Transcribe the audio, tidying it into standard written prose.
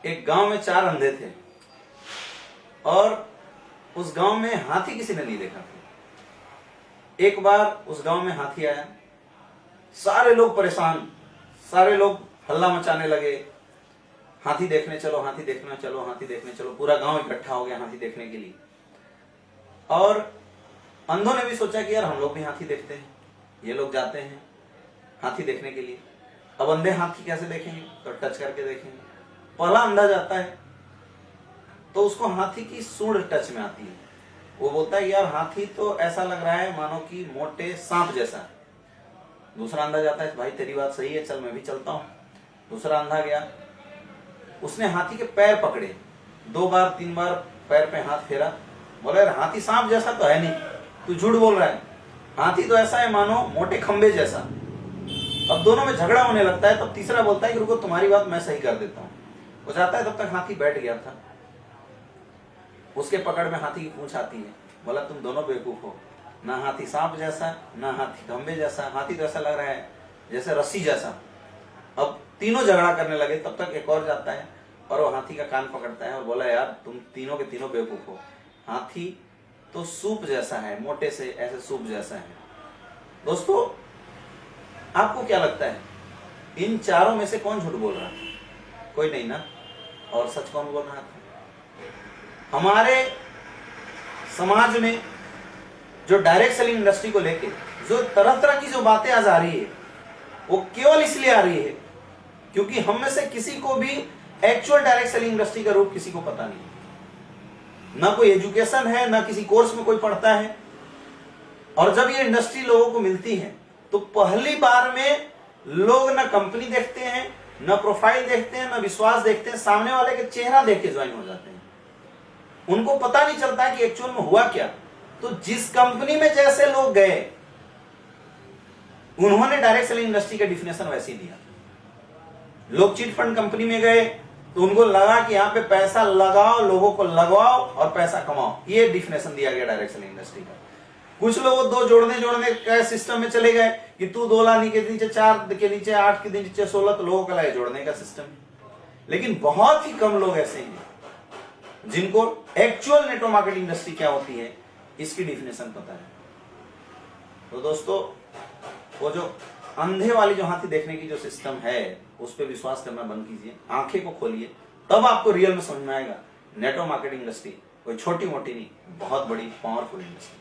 एक गांव में 4 अंधे थे और उस गांव में हाथी किसी ने नहीं देखा था। एक बार उस गांव में हाथी आया, सारे लोग परेशान, सारे लोग हल्ला मचाने लगे, हाथी देखने चलो, हाथी देखने चलो, हाथी देखने चलो। पूरा गांव इकट्ठा हो गया हाथी देखने के लिए। और अंधों ने भी सोचा कि यार हम लोग भी हाथी देखते हैं। ये लोग जाते हैं हाथी देखने के लिए। अब अंधे हाथी कैसे देखेंगे? तो टच करके देखेंगे। पहला अंधा जाता है तो उसको हाथी की सूंड टच में आती है। वो बोलता है यार हाथी तो ऐसा लग रहा है मानो कि मोटे सांप जैसा। दूसरा अंधा जाता है, भाई तेरी बात सही है, चल मैं भी चलता हूं। दूसरा अंधा गया, उसने हाथी के पैर पकड़े, 2 बार 3 बार पैर पे हाथ फेरा, बोला यार हाथी सांप जैसा तो है नहीं, तू झूठ बोल रहा है, हाथी तो ऐसा है मानो मोटे खंबे जैसा। अब दोनों में झगड़ा होने लगता है। तब तीसरा बोलता है कि रुको तुम्हारी बात मैं सही कर देता हूं। वो जाता है, तब तक हाथी बैठ गया था। उसके पकड़ में हाथी की पूंछ आती है। बोला तुम दोनों बेवकूफ हो, ना हाथी सांप जैसा ना हाथी खंबे जैसा, हाथी तो ऐसा लग रहा है जैसे रस्सी जैसा। अब तीनों झगड़ा करने लगे। तब तक एक और जाता है और वो हाथी का कान पकड़ता है और बोला यार तुम तीनों के तीनों बेवकूफ हो, हाथी तो सूप जैसा है, मोटे से ऐसे सूप जैसा है। दोस्तों आपको क्या लगता है इन चारों में से कौन झूठ बोल रहा है? कोई नहीं ना। और सच कौन बोल रहा था? हमारे समाज में जो डायरेक्ट सेलिंग इंडस्ट्री को लेके जो तरह तरह की जो बातें आज आ रही है, वो केवल इसलिए आ रही है क्योंकि हम में से किसी को भी एक्चुअल डायरेक्ट सेलिंग इंडस्ट्री का रूप किसी को पता नहीं। ना कोई एजुकेशन है, ना किसी कोर्स में कोई पढ़ता है। और जब ये इंडस्ट्री लोगों को मिलती है तो पहली बार में लोग ना कंपनी देखते हैं, ना प्रोफाइल देखते हैं, ना विश्वास देखते हैं, सामने वाले के चेहरा देख के ज्वाइन हो जाते हैं। उनको पता नहीं चलता कि एक्चुअल में हुआ क्या। तो जिस कंपनी में जैसे लोग गए उन्होंने डायरेक्ट सेलिंग इंडस्ट्री का डिफिनेशन वैसे ही दिया। लोग चिट फंड कंपनी में गए तो उनको लगा कि यहां पे पैसा लगाओ, लोगों को लगवाओ और पैसा कमाओ। ये डिफिनेशन दिया गया डायरेक्ट सेलिंग इंडस्ट्री का। कुछ लोग 2 जोड़ने का सिस्टम में चले गए कि तू 2 लाख के नीचे 4 के नीचे 8 के नीचे 16, तो लोगों का लगे जोड़ने का सिस्टम। लेकिन बहुत ही कम लोग ऐसे हैं जिनको एक्चुअल नेटवर्क मार्केटिंग इंडस्ट्री क्या होती है इसकी डिफिनेशन पता है। तो दोस्तों वो जो अंधे वाली जो हाथी देखने की जो सिस्टम है उस पर विश्वास करना बंद कीजिए, आंखें को खोलिए, तब आपको रियल में समझ में आएगा नेटवर्क मार्केटिंग इंडस्ट्री कोई छोटी मोटी नहीं, बहुत बड़ी पावरफुल इंडस्ट्री।